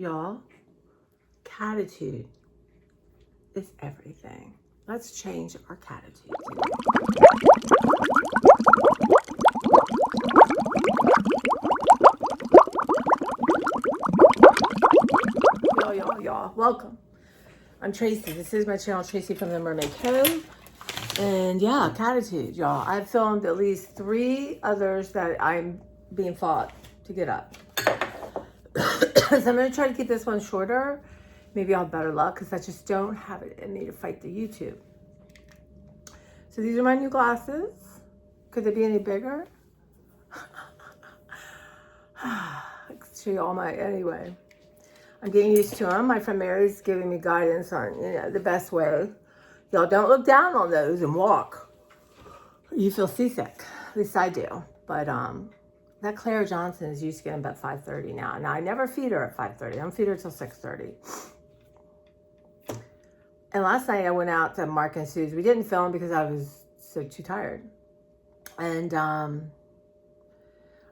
y'all, catitude is everything. Let's change our catitude. Y'all, welcome. I'm Tracy. This is my channel, Tracy from the Mermaid Cove. And yeah, catitude, y'all. I've filmed at least 3 others that I'm being fought to get up. So I'm going to try to keep this one shorter. Maybe I'll have better luck because I just don't have it in me to fight the YouTube. So these are my new glasses. Could they be any bigger? Show you all my, anyway. I'm getting used to them. My friend Mary's giving me guidance on, the best way. Y'all don't look down on those and walk. You feel seasick. At least I do. But that Claire Johnson is used to getting about 5:30 now. Now I never feed her at 5:30. I don't feed her till 6:30. And last night I went out to Mark and Sue's. We didn't film because I was too tired. And I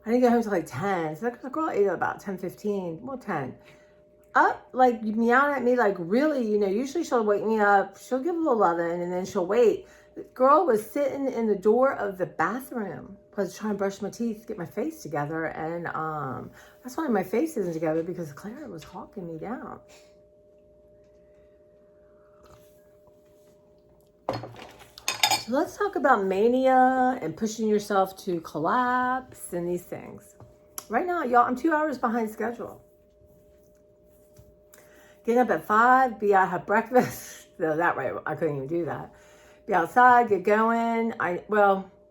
didn't get home until like 10. So the girl ate at about 10:15. Well, 10. Up, like meowing at me, like really, usually she'll wake me up. She'll give a little loving and then she'll wait. The girl was sitting in the door of the bathroom. I was trying to brush my teeth, get my face together. And that's why my face isn't together, because Clara was hawking me down. So let's talk about mania and pushing yourself to collapse and these things. Right now, y'all, I'm 2 hours behind schedule. Get up at 5, be out, have breakfast. So that way, I couldn't even do that. Be outside, get going.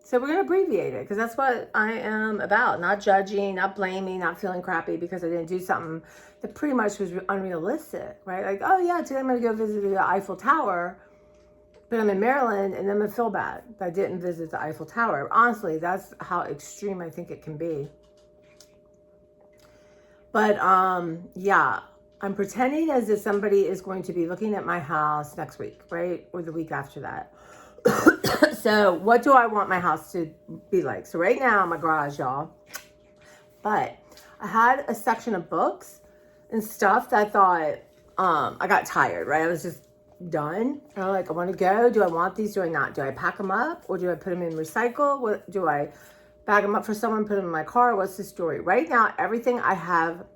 So we're going to abbreviate it because that's what I am about. Not judging, not blaming, not feeling crappy because I didn't do something that pretty much was unrealistic, right? Like, oh yeah, today I'm going to go visit the Eiffel Tower, but I'm in Maryland and I'm going to feel bad that I didn't visit the Eiffel Tower. Honestly, that's how extreme I think it can be. But yeah. I'm pretending as if somebody is going to be looking at my house next week, right? Or the week after that. So what do I want my house to be like? So right now, my garage, y'all. But I had a section of books and stuff that I thought, I got tired, right? I was just done. And I'm like, I want to go. Do I want these? Do I not? Do I pack them up? Or do I put them in recycle? What do I bag them up for someone, put them in my car? What's the story? Right now, everything I have,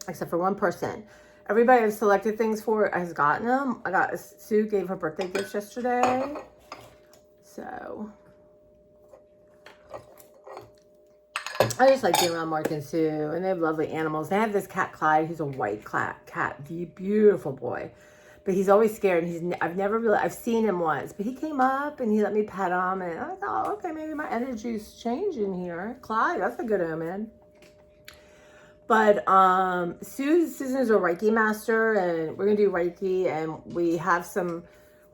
except for one person, everybody I've selected things for has gotten them. Sue gave her birthday gifts yesterday. So I just like being around Mark and Sue, and they have lovely animals. They have this cat, Clyde, who's a white cat, beautiful boy, but he's always scared. And I've seen him once, but he came up and he let me pet him, and I thought, okay, maybe my energy's changing here. Clyde, that's a good omen. But Susan is a Reiki master, and we're going to do Reiki, and we have some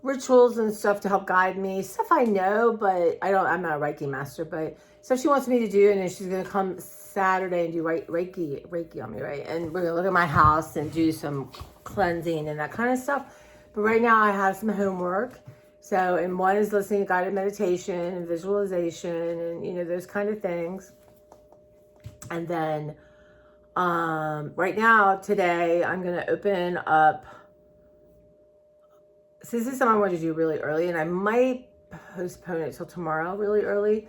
rituals and stuff to help guide me. Stuff I know, but I'm not a Reiki master, but stuff she wants me to do, and then she's going to come Saturday and do Reiki on me, right? And we're going to look at my house and do some cleansing and that kind of stuff. But right now I have some homework. So, and one is listening to guided meditation and visualization and, those kind of things. And then right now, today, I'm going to open up. So this is something I want to do really early, and I might postpone it till tomorrow really early.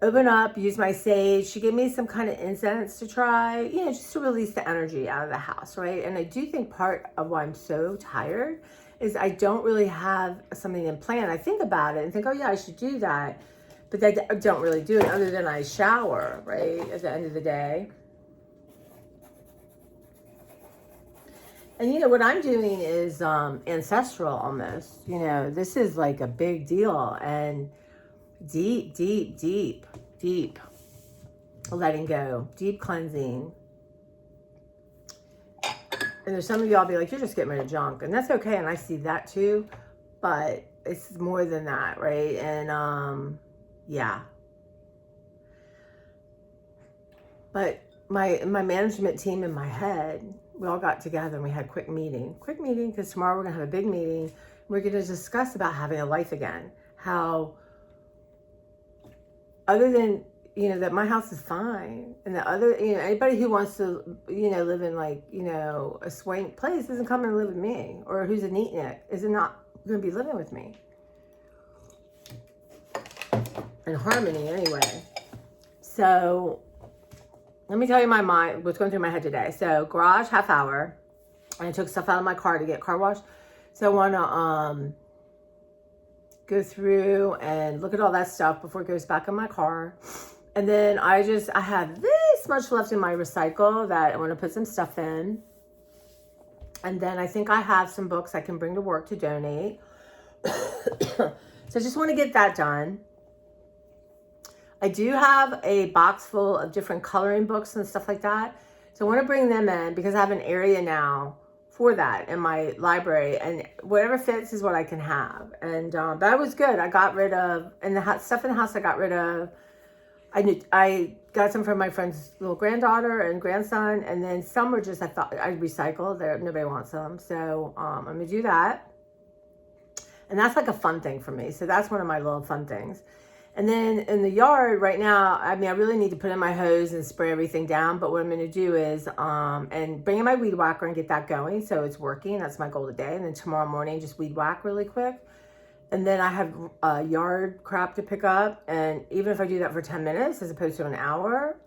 Open up, use my sage. She gave me some kind of incense to try, just to release the energy out of the house, right? And I do think part of why I'm so tired is I don't really have something in plan. I think about it and think, oh yeah, I should do that. But I don't really do it other than I shower, right, at the end of the day. And what I'm doing is ancestral almost. This is like a big deal, and deep letting go, deep cleansing. And there's some of y'all be like, you're just getting rid of junk, and that's okay, and I see that too, but it's more than that, right? And yeah. But my management team in my head, we all got together and we had a quick meeting because tomorrow we're gonna have a big meeting. We're gonna discuss about having a life again. How, other than you know, that my house is fine. And the other, you know, anybody who wants to, you know, live in like, you know, a swank place doesn't come and live with me. Or who's a neatnik is not going to be living with me. In harmony anyway. So let me tell you my mind, what's going through my head today. So garage, half hour. And I took stuff out of my car to get car washed. So I want to go through and look at all that stuff before it goes back in my car. And then I have this much left in my recycle that I want to put some stuff in. And then I think I have some books I can bring to work to donate. So I just want to get that done. I do have a box full of different coloring books and stuff like that. So I want to bring them in because I have an area now for that in my library, and whatever fits is what I can have. And that was good. I got rid of, and the stuff in the house I got rid of. I got some from my friend's little granddaughter and grandson, and then some were just, I thought I recycled. Nobody wants them, so I'm gonna do that. And that's like a fun thing for me. So that's one of my little fun things. And then in the yard right now, I mean, I really need to put in my hose and spray everything down. But what I'm going to do is, and bring in my weed whacker and get that going. So it's working. That's my goal today. And then tomorrow morning, just weed whack really quick. And then I have yard crap to pick up. And even if I do that for 10 minutes as opposed to an hour.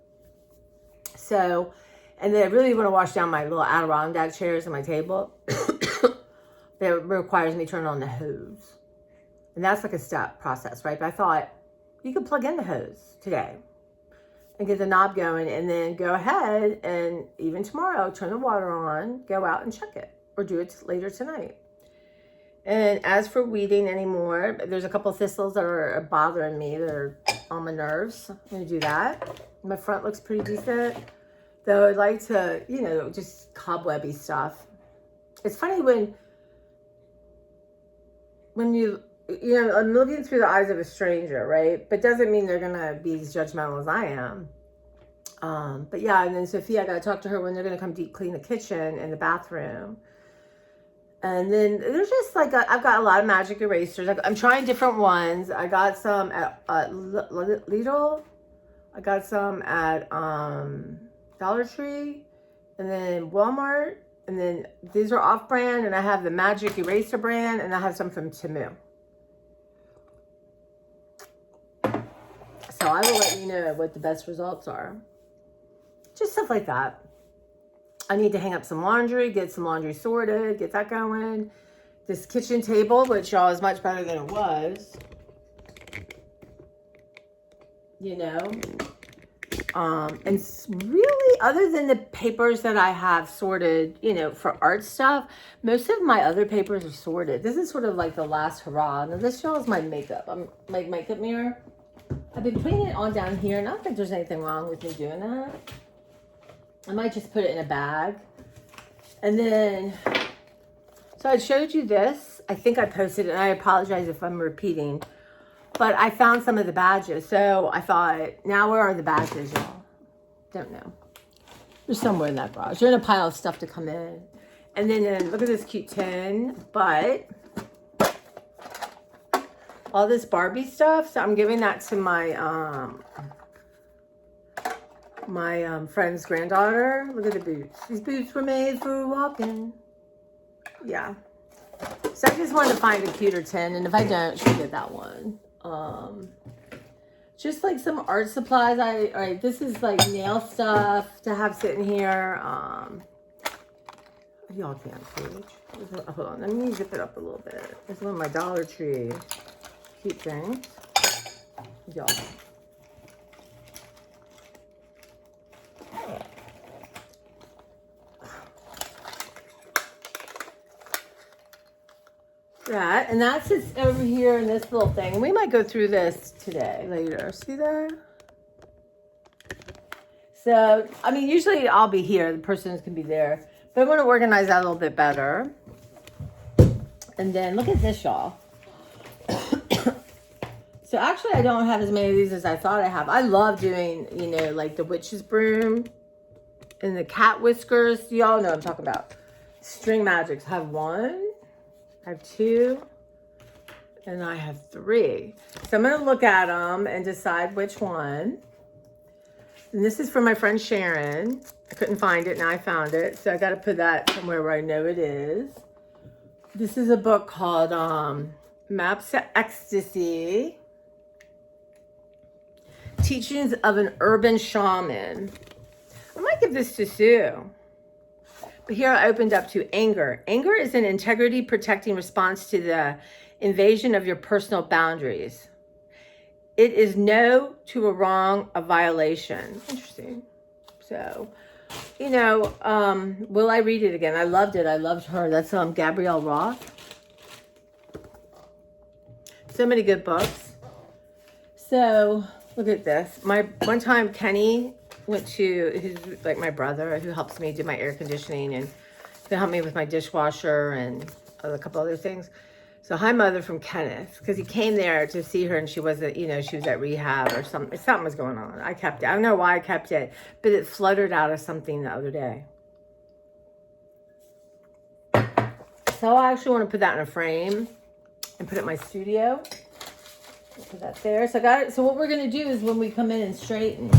So, and then I really want to wash down my little Adirondack chairs on my table. That requires me to turn on the hose. And that's like a step process, right? But I thought, you could plug in the hose today and get the knob going, and then go ahead and even tomorrow, turn the water on, go out and check it, or do it later tonight. And as for weeding anymore, there's a couple of thistles that are bothering me. They're on my nerves. I'm going to do that. My front looks pretty decent, though I'd like to, you know, just cobwebby stuff. It's funny when you know, I'm looking through the eyes of a stranger, right? But doesn't mean they're going to be as judgmental as I am. But yeah, and then Sophia, I got to talk to her when they're going to come deep clean the kitchen and the bathroom. And then there's just like, I've got a lot of magic erasers. I'm trying different ones. I got some at Lidl. I got some at Dollar Tree. And then Walmart. And then these are off-brand. And I have the Magic Eraser brand. And I have some from Temu. So I will let you know what the best results are. Just stuff like that. I need to hang up some laundry, get some laundry sorted, get that going. This kitchen table, which y'all is much better than it was. You know. And really, other than the papers that I have sorted, you know, for art stuff, most of my other papers are sorted. This is sort of like the last hurrah. Now this y'all is my makeup. My makeup mirror. I've been putting it on down here, and I don't think there's anything wrong with me doing that. I might just put it in a bag. And then, so I showed you this. I think I posted it, and I apologize if I'm repeating. But I found some of the badges. So I thought, now where are the badges, y'all? Don't know. They're somewhere in that garage. They're in a pile of stuff to come in. And then look at this cute tin. But all this Barbie stuff. So I'm giving that to my friend's granddaughter. Look at the boots. These boots were made for walking. Yeah. So I just wanted to find a cuter tin, and if I don't, she'll get that one. Just like some art supplies. This is like nail stuff to have sitting here. Y'all can't see. Hold on, let me zip it up a little bit. This is one of my Dollar Tree cute things. Y'all. That, and that sits over here in this little thing. We might go through this today, later. See that? So, I mean, usually I'll be here. The person can be there. But I want to organize that a little bit better. And then, look at this, y'all. So, actually, I don't have as many of these as I thought I have. I love doing, you know, like the witch's broom and the cat whiskers. Y'all know what I'm talking about. String magics. I have one. I have two, and I have three. So I'm going to look at them and decide which one. And this is from my friend Sharon. I couldn't find it, now I found it. So I got to put that somewhere where I know it is. This is a book called Maps to Ecstasy. Teachings of an Urban Shaman. I might give this to Sue. But here I opened up to anger. Anger is an integrity protecting response to the invasion of your personal boundaries. It is no to a wrong, a violation. Interesting. So, you know, will I read it again? I loved it. I loved her. That's Gabrielle Roth. So many good books. So, look at this. One time Kenny went to, who's like my brother, who helps me do my air conditioning and to help me with my dishwasher and a couple other things. So hi, Mother, from Kenneth, because he came there to see her and she wasn't, you know, she was at rehab or something. Something was going on. I kept it. I don't know why I kept it, but it fluttered out of something the other day. So I actually want to put that in a frame and put it in my studio. I'll put that there. So I got it. So what we're going to do is when we come in and straighten,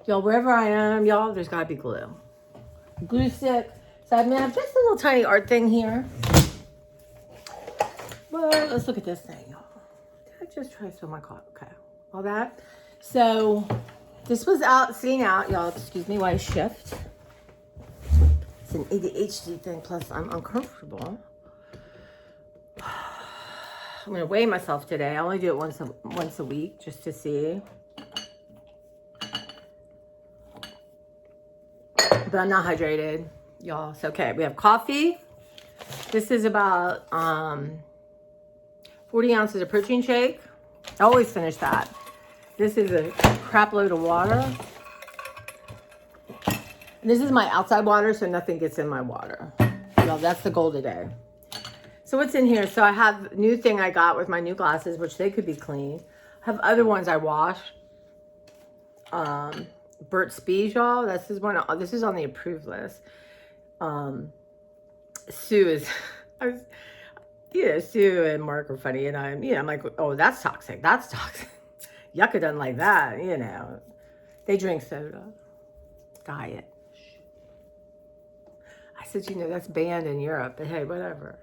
y'all, wherever I am, y'all, there's got to be glue. Glue stick. So I have just a little tiny art thing here. But let's look at this thing, y'all. Did I just try to fill my car? Okay. All that. So this was sitting out, y'all. Excuse me while I shift. It's an ADHD thing, plus I'm uncomfortable. I'm going to weigh myself today. I only do it once a week just to see. But I'm not hydrated, y'all. It's okay. We have coffee. This is about 40 ounces of protein shake. I always finish that. This is a crap load of water. And this is my outside water, so nothing gets in my water. Y'all, that's the goal today. So what's in here? So I have a new thing I got with my new glasses, which they could be clean. I have other ones I wash. Burt's Bees, y'all. This is on the approved list. Sue is, Sue and Mark are funny, and I'm like, oh, that's toxic. That's toxic. Yucca doesn't like that, you know. They drink soda. Diet. I said, you know, that's banned in Europe, but hey, whatever.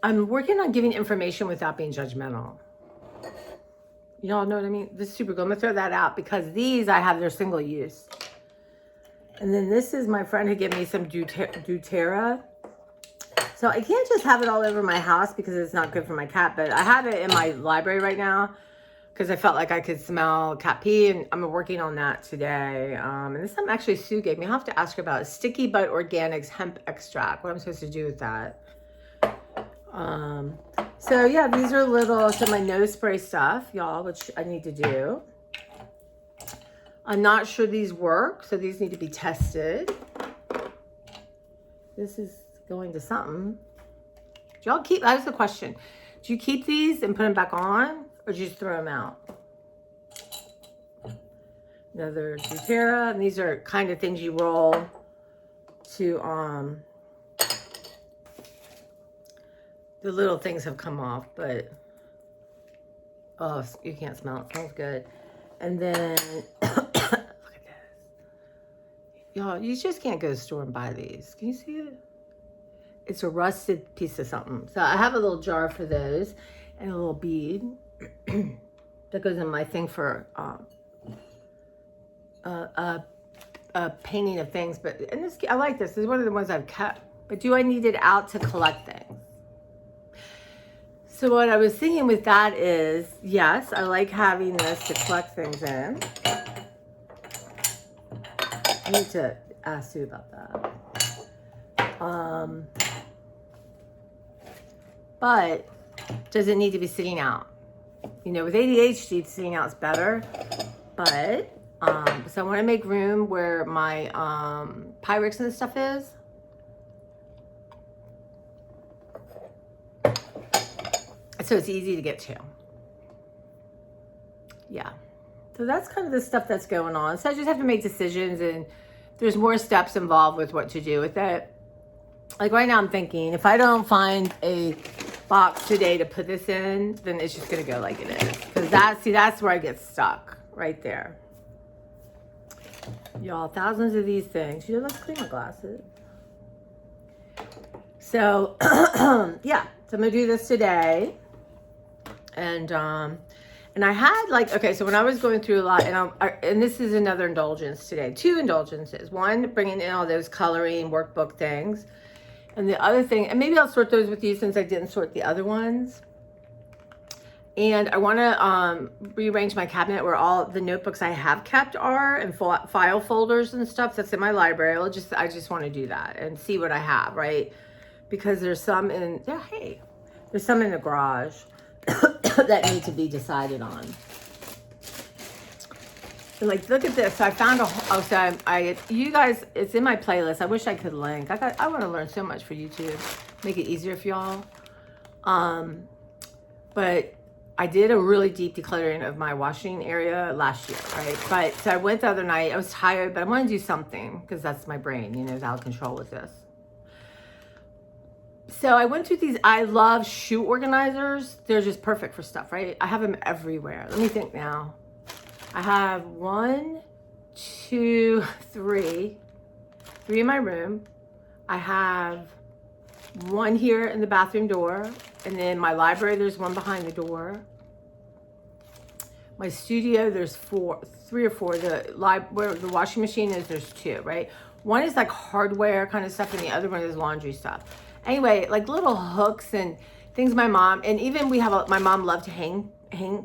I'm working on giving information without being judgmental. Y'all know what I mean? This is super good. I'm going to throw that out because these I have, they're single use. And then this is my friend who gave me some doTERRA. So I can't just have it all over my house because it's not good for my cat, but I have it in my library right now because I felt like I could smell cat pee, and I'm working on that today. And this time actually Sue gave me. I'll have to ask her about it. Sticky Butt Organics Hemp Extract. What I'm supposed to do with that. So yeah, these are some of my nose spray stuff, y'all, which I need to do. I'm not sure these work, so these need to be tested. This is going to something. Do y'all keep, that was the question. Do you keep these and put them back on, or do you just throw them out? Another doTERRA, and these are kind of things you roll to, the little things have come off, but, oh, you can't smell it. It smells good. And then, look at this. Y'all, you just can't go to the store and buy these. Can you see it? It's a rusted piece of something. So I have a little jar for those and a little bead that goes in my thing for painting of things. But, and this, I like this. This is one of the ones I've kept. But do I need it out to collect things? So what I was thinking with that is, yes, I like having this to collect things in. I need to ask you about that. But does it need to be sitting out? You know, with ADHD, sitting out is better. But, so I want to make room where my Pyrex and stuff is. So it's easy to get to. Yeah. So that's kind of the stuff that's going on. So I just have to make decisions, and there's more steps involved with what to do with it. Like right now I'm thinking, if I don't find a box today to put this in, then it's just gonna go like it is. Because that's where I get stuck, right there. Y'all, thousands of these things. Let's clean my glasses. So, yeah, so I'm gonna do this today. And I had okay, so when I was going through a lot, and this is another indulgence today, 2 indulgences. One, bringing in all those coloring workbook things. And the other thing, and maybe I'll sort those with you since I didn't sort the other ones. And I want to rearrange my cabinet where all the notebooks I have kept are, and file folders and stuff that's in my library. I just want to do that and see what I have, right? Because there's some in, there's some in the garage that need to be decided on. And look at this. So I found you guys, it's in my playlist. I wish I could link. I want to learn so much for YouTube. Make it easier for y'all. But I did a really deep decluttering of my washing area last year, right? So I went the other night. I was tired, but I want to do something because that's my brain, is out of control with this. So I went through these. I love shoe organizers. They're just perfect for stuff, right? I have them everywhere. Let me think now. I have 1, 2, 3 in my room. I have 1 here in the bathroom door. And then my library, there's 1 behind the door. My studio, there's 3 or 4. Where the washing machine is, there's 2, right? One is hardware kind of stuff, and the other one is laundry stuff. Anyway, little hooks and things my mom, and even my mom loved to hang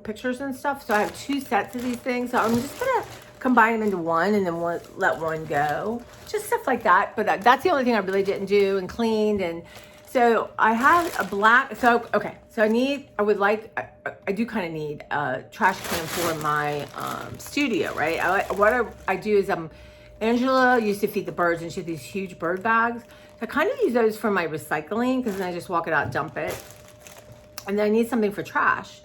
pictures and stuff. So I have 2 sets of these things. So I'm just gonna combine them into one and then let one go. Just stuff like that. But that's the only thing I really didn't do and cleaned. And so I had a black, okay. So I do kind of need a trash can for my studio, right? What I do is Angela used to feed the birds, and she had these huge bird bags. So I kind of use those for my recycling, because then I just walk it out and dump it. And then I need something for trash.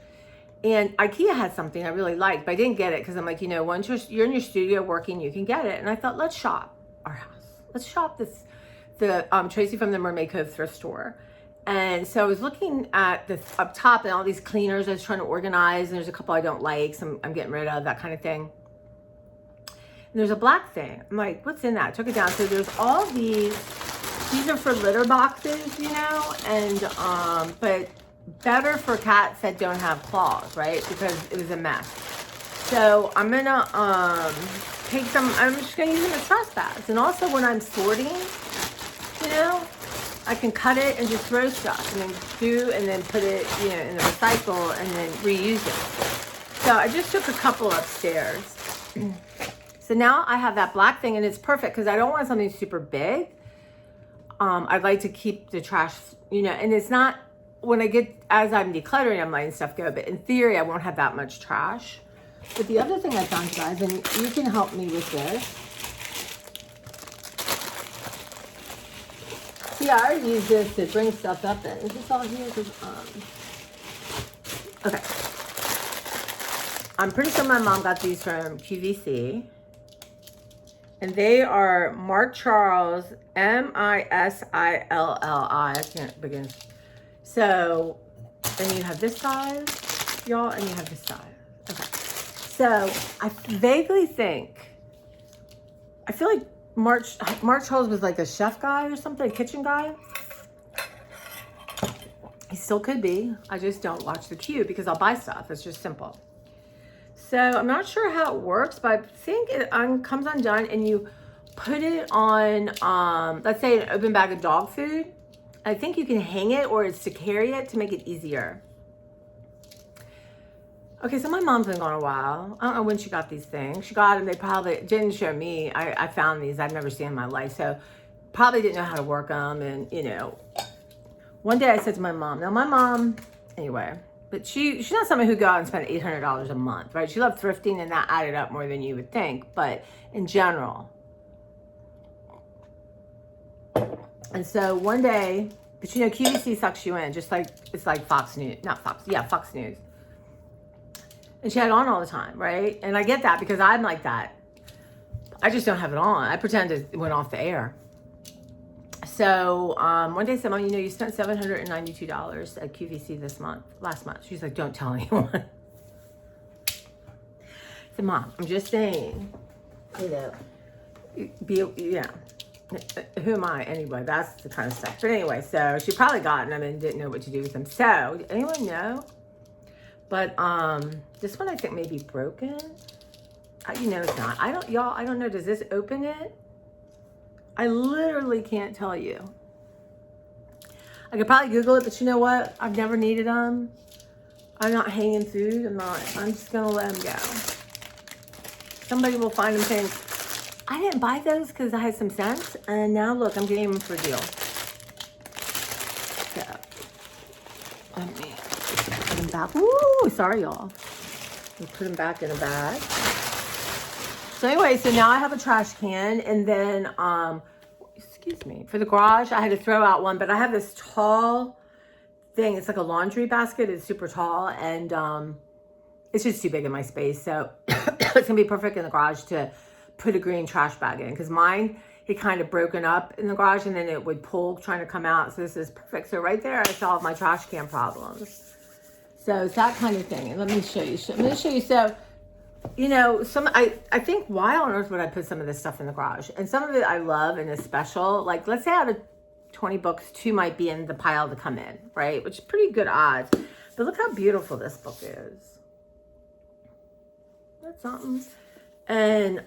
And IKEA had something I really liked, but I didn't get it because I'm once you're in your studio working, you can get it. And I thought, let's shop our house. Let's shop the Tracy from the Mermaid Cove thrift store. And so I was looking at up top and all these cleaners I was trying to organize. And there's a couple I don't like, so I'm getting rid of, that kind of thing. And there's a black thing. I'm like, what's in that? I took it down. So there's all these are for litter boxes, and but better for cats that don't have claws, right? Because it was a mess. So I'm gonna take some. I'm just gonna use them as trash bags. And also when I'm sorting, I can cut it and just throw stuff, and then put it, in the recycle, and then reuse it. So I just took a couple upstairs. So now I have that black thing, and it's perfect because I don't want something super big. I'd like to keep the trash, and it's not. As I'm decluttering, I'm letting stuff go, but in theory, I won't have that much trash. But the other thing I found, guys, and you can help me with this. See, I already use this to bring stuff up in. Is this all here? Okay. I'm pretty sure my mom got these from QVC. And they are Mark Charles, Missilli. I can't begin. So, and you have this size, y'all, and you have this size. Okay. So, I vaguely think, I feel like Mark Charles was a chef guy or something, a kitchen guy. He still could be. I just don't watch the queue because I'll buy stuff. It's just simple. So, I'm not sure how it works, but I think it comes undone and you put it on, let's say an open bag of dog food. I think you can hang it, or it's to carry it to make it easier. Okay, so my mom's been gone a while. I don't know when she got these things. She got them, they probably didn't show me. I found these, I've never seen in my life. So probably didn't know how to work them. And one day I said to my mom, anyway, but she's not someone who go out and spend $800 a month, right? She loved thrifting, and that added up more than you would think. But in general, and so one day, but QVC sucks you in, just like, it's like Fox News, Fox News. And she had it on all the time, right? And I get that because I'm like that. I just don't have it on. I pretend it went off the air. So one day, someone, you spent $792 at QVC last month. She's like, don't tell anyone. I said, Mom, I'm just saying, who am I anyway? That's the kind of stuff. But anyway, so she probably gotten them and didn't know what to do with them. So, anyone know? But this one I think may be broken. It's not. I don't know. Does this open it? I literally can't tell you. I could probably Google it, but you know what? I've never needed them. I'm not hanging food. I'm just going to let them go. Somebody will find them saying, I didn't buy those because I had some sense. And now look, I'm getting them for a deal. So, let me put them back. Ooh, sorry, y'all. We put them back in a bag. So anyway, so now I have a trash can, and then, excuse me, for the garage, I had to throw out one, but I have this tall thing. It's like a laundry basket. It's super tall, and it's just too big in my space. So it's going to be perfect in the garage to put a green trash bag in, because mine, it kind of broken up in the garage, and then it would pull trying to come out. So this is perfect. So right there, I solved my trash can problems. So it's that kind of thing. And let me show you. I'm going to show you. So, I think, why on earth would I put some of this stuff in the garage? And some of it I love and is special. Like, let's say out of 20 books, 2 might be in the pile to come in, right? Which is pretty good odds. But look how beautiful this book is. That's something. And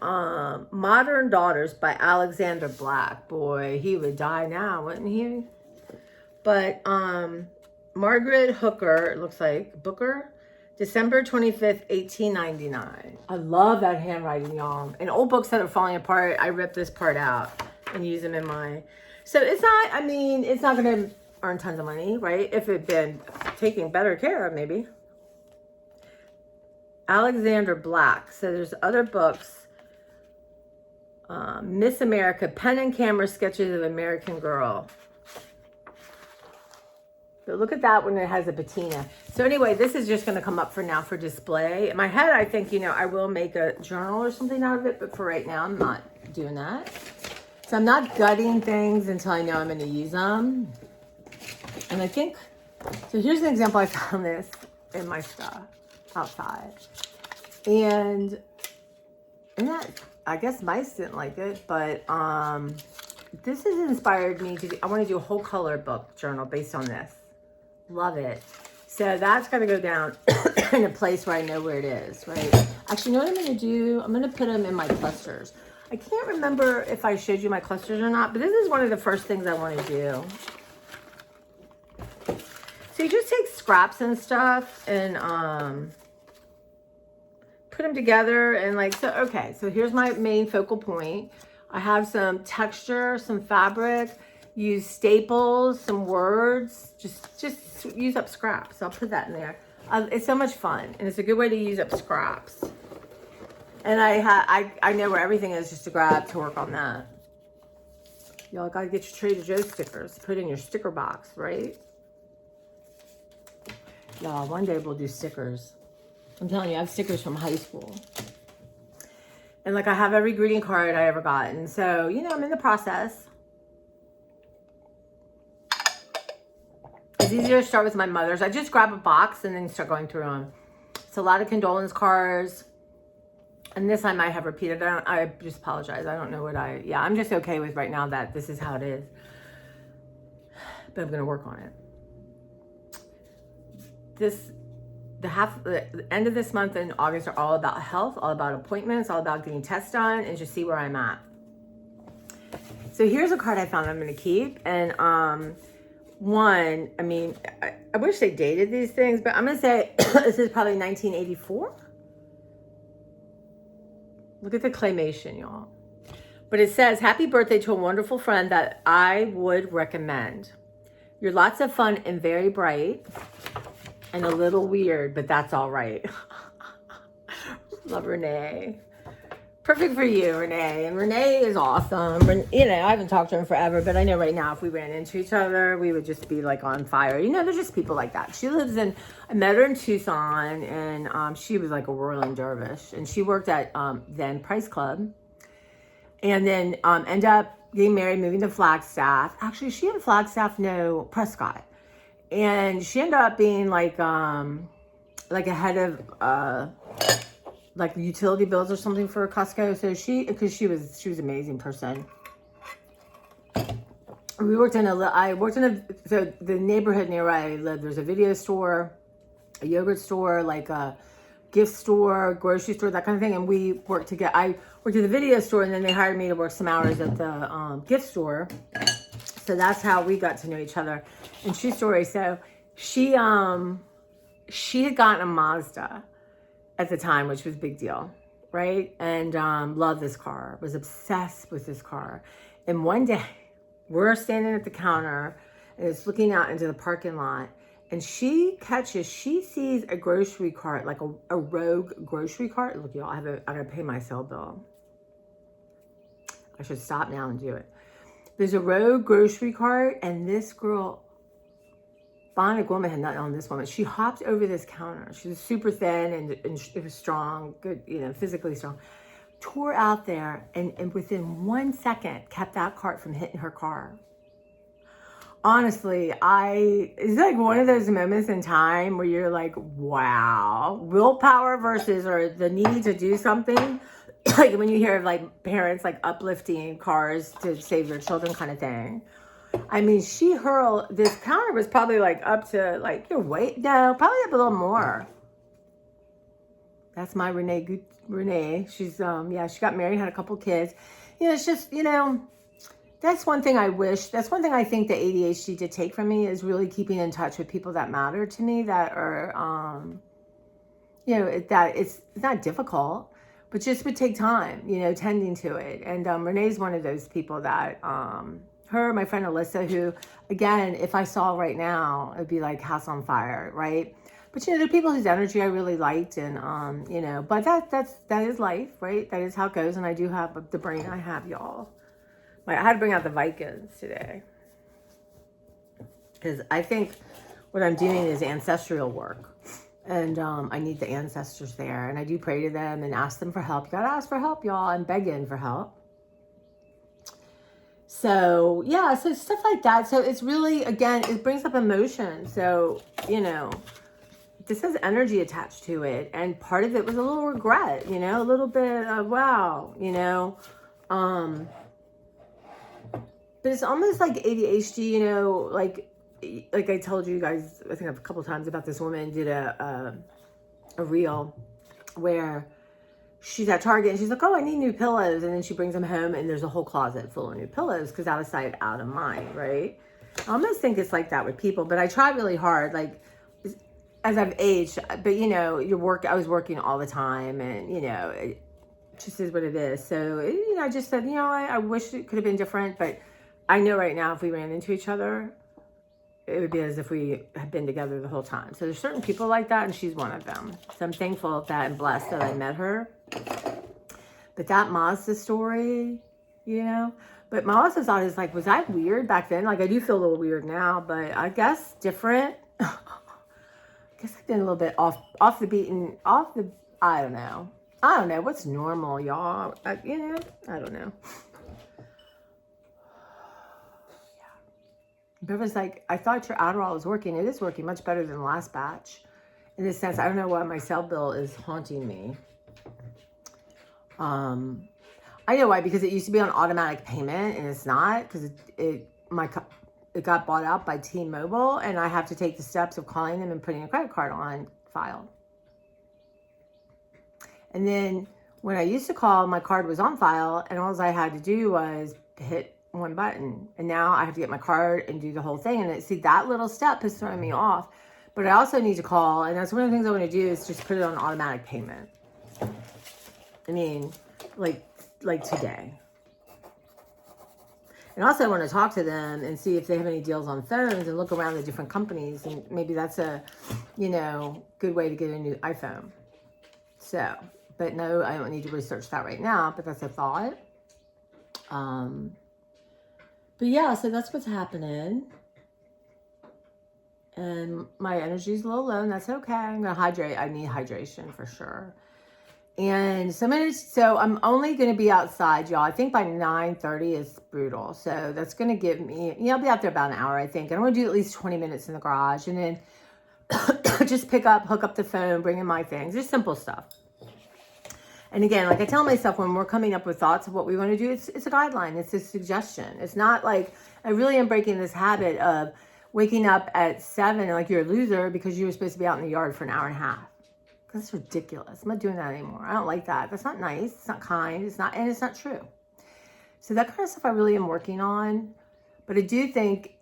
Modern Daughters by Alexander Black. Boy, he would die now, wouldn't he? But Margaret Hooker, it looks like, Booker, December 25th, 1899. I love that handwriting, y'all. And old books that are falling apart, I rip this part out and use them in my... So it's not, it's not going to earn tons of money, right? If it had been taken better care of, maybe. Alexander Black. So there's other books. Miss America, Pen and Camera Sketches of American Girl. But look at that when it has a patina. So anyway, this is just going to come up for now for display. In my head, I think, I will make a journal or something out of it. But for right now, I'm not doing that. So I'm not gutting things until I know I'm going to use them. And I think, so here's an example. I found this in my stuff outside. And that, I guess mice didn't like it. But this has inspired me to I want to do a whole color book journal based on this. Love it. So that's got to go down in a place where I know where it is, right? Actually, you know what I'm going to do? I'm going to put them in my clusters. I can't remember if I showed you my clusters or not, but this is one of the first things I want to do. So you just take scraps and stuff and put them together and so here's my main focal point. I have some texture, some fabric, use staples, some words, just use up scraps. I'll put that in there. It's so much fun, and it's a good way to use up scraps. And I know where everything is just to grab to work on that. Y'all gotta get your Trader Joe's stickers. Put in your sticker box, right? Y'all, one day we'll do stickers. I'm telling you, I have stickers from high school. And I have every greeting card I ever got. And so, I'm in the process. It's easier to start with my mother's. I just grab a box and then start going through them. It's a lot of condolence cards. And this I might have repeated. I just apologize. I don't know what I'm just okay with right now that this is how it is. But I'm going to work on it. The end of this month and August are all about health, all about appointments, all about getting tests done, and just see where I'm at. So here's a card I found I'm going to keep. And I wish they dated these things, but I'm going to say this is probably 1984. Look at the claymation, y'all. But it says, happy birthday to a wonderful friend that I would recommend. You're lots of fun and very bright. And a little weird, but that's all right. Love Renee. Perfect for you, Renee. And Renee is awesome. I haven't talked to her in forever, but I know right now if we ran into each other, we would just be on fire. There's just people like that. I met her in Tucson, and she was like a whirling dervish. And she worked at then Price Club. And then ended up getting married, moving to Flagstaff. Actually, she and Flagstaff know Prescott. And she ended up being like a head of like utility bills or something for Costco. So because she was an amazing person. So the neighborhood near where I lived, there's a video store, a yogurt store, like a gift store, grocery store, that kind of thing. And we worked together. I worked at the video store, and then they hired me to work some hours at the gift store. So that's how we got to know each other. And true story. So she had gotten a Mazda at the time, which was a big deal, right? And loved this car, was obsessed with this car. And one day, we're standing at the counter, and it's looking out into the parking lot, and she sees a grocery cart, like a rogue grocery cart. Look, y'all, I gotta pay my cell bill. I should stop now and do it. There's a rogue grocery cart, and this girl, Bionic woman, had nothing on this woman. She hopped over this counter. She was super thin and it was strong, good, physically strong. Tore out there, and within 1 second kept that cart from hitting her car. Honestly, it's like one of those moments in time where you're like, wow, willpower versus or the need to do something. Like when you hear of like parents like uplifting cars to save their children kind of thing. I mean, this counter was probably like up to like your weight. No, probably up a little more. That's my Renee. She's, she got married, had a couple kids. It's just, that's one thing I think the ADHD did take from me, is really keeping in touch with people that matter to me, that are, that it's not difficult, but just would take time, tending to it. And Renee's one of those people that, my friend Alyssa, who, again, if I saw right now, it'd be like house on fire, right? But, there are people whose energy I really liked, and, but that is life, right? That is how it goes. And I do have the brain I have, y'all. I had to bring out the Vikings today, because I think what I'm doing is ancestral work, and I need the ancestors there, and I do pray to them and ask them for help. You gotta ask for help, y'all. I'm begging for help. So yeah, so stuff like that. So it's really, again, it brings up emotion. So this has energy attached to it, and part of it was a little regret, a little bit of wow, but it's almost like ADHD, like I told you guys, I think a couple of times, about this woman did a reel where she's at Target and she's like, oh, I need new pillows, and then she brings them home and there's a whole closet full of new pillows, because out of sight, out of mind, right? I almost think it's like that with people, but I try really hard, like, as I've aged, but I was working all the time, and it just is what it is. So I just said, I wish it could have been different, but I know right now if we ran into each other, it would be as if we had been together the whole time. So there's certain people like that, and she's one of them. So I'm thankful that and blessed that I met her. But that Mazda story, but my also thought is like, was I weird back then? Like, I do feel a little weird now, but I guess different. I guess I've been a little bit off the, I don't know. What's normal, y'all? I don't know. Yeah. But it was like, I thought your Adderall was working. It is working much better than the last batch. In this sense, I don't know why my cell bill is haunting me. I know why, because it used to be on automatic payment, and it's not, because it got bought out by T-Mobile, and I have to take the steps of calling them and putting a credit card on file. And then when I used to call, my card was on file, and all I had to do was hit one button. And now I have to get my card and do the whole thing. And see, that little step is throwing me off. But I also need to call, and that's one of the things I want to do, is just put it on automatic payment. I mean, like today. And also I want to talk to them and see if they have any deals on phones, and look around the different companies, and maybe that's a, good way to get a new iPhone. So, but no, I don't need to research that right now, but that's a thought. But yeah, so that's what's happening. And my energy's a little low, and that's okay. I'm going to hydrate. I need hydration for sure. And so I'm only going to be outside, y'all. I think by 9:30 is brutal. So that's going to give me, I'll be out there about an hour, I think. And I'm going to do at least 20 minutes in the garage and then just hook up the phone, bring in my things, just simple stuff. And again, like I tell myself, when we're coming up with thoughts of what we want to do, it's a guideline. It's a suggestion. It's not like, I really am breaking this habit of waking up at 7 and like you're a loser because you were supposed to be out in the yard for an hour and a half. That's ridiculous. I'm not doing that anymore. I don't like that. That's not nice. It's not kind. It's not true. So that kind of stuff I really am working on. But I do think,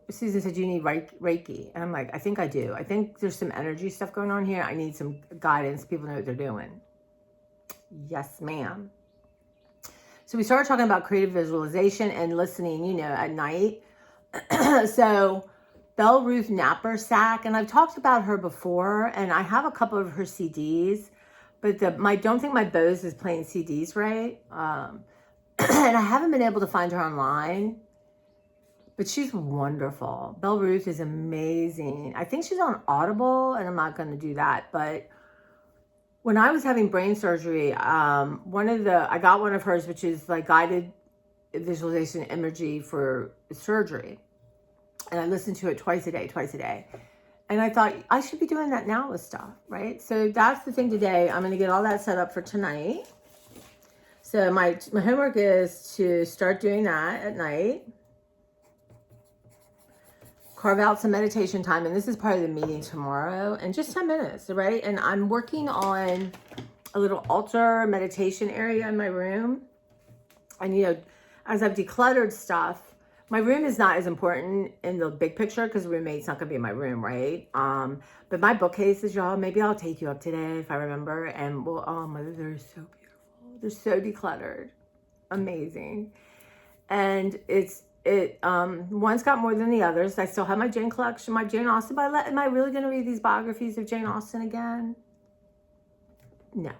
Susan said, you need Reiki. And I'm like, I think I do. I think there's some energy stuff going on here. I need some guidance. People know what they're doing. Yes, ma'am. So we started talking about creative visualization and listening, at night. So Belle Ruth Knappersack, and I've talked about her before, and I have a couple of her CDs, but don't think my Bose is playing CDs right. And I haven't been able to find her online, but she's wonderful. Belle Ruth is amazing. I think she's on Audible, and I'm not going to do that, but when I was having brain surgery, I got one of hers, which is like guided visualization imagery for surgery. And I listened to it twice a day. And I thought I should be doing that now with stuff, right? So that's the thing today. I'm going to get all that set up for tonight. So my homework is to start doing that at night. Carve out some meditation time. And this is part of the meeting tomorrow. And just 10 minutes, right? And I'm working on a little altar meditation area in my room. And, as I've decluttered stuff, my room is not as important in the big picture because the roommate's not going to be in my room, right? But my bookcases, y'all, maybe I'll take you up today if I remember. And they're so beautiful. They're so decluttered. Amazing. And one's got more than the others. I still have my Jane collection, my Jane Austen. But am I really going to read these biographies of Jane Austen again? No.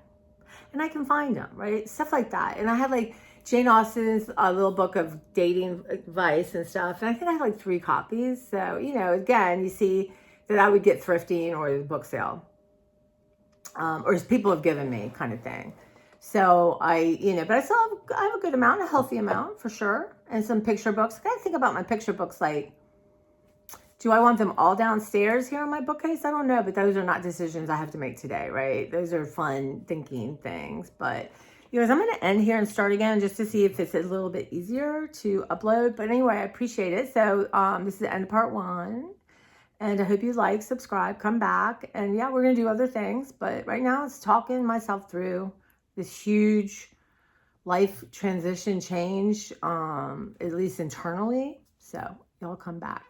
And I can find them, right? Stuff like that. And I had like Jane Austen's little book of dating advice and stuff. And I think I had like 3 copies. So, again, you see that I would get thrifting or the book sale. Or as people have given me kind of thing. So but I still have a good amount, a healthy amount for sure. And some picture books. I got to think about my picture books. Like, do I want them all downstairs here on my bookcase? I don't know. But those are not decisions I have to make today, right? Those are fun thinking things. But I'm going to end here and start again just to see if it's a little bit easier to upload. But anyway, I appreciate it. So this is the end of part 1. And I hope you like, subscribe, come back. And yeah, we're going to do other things. But right now it's talking myself through this huge life transition change, at least internally. So y'all come back.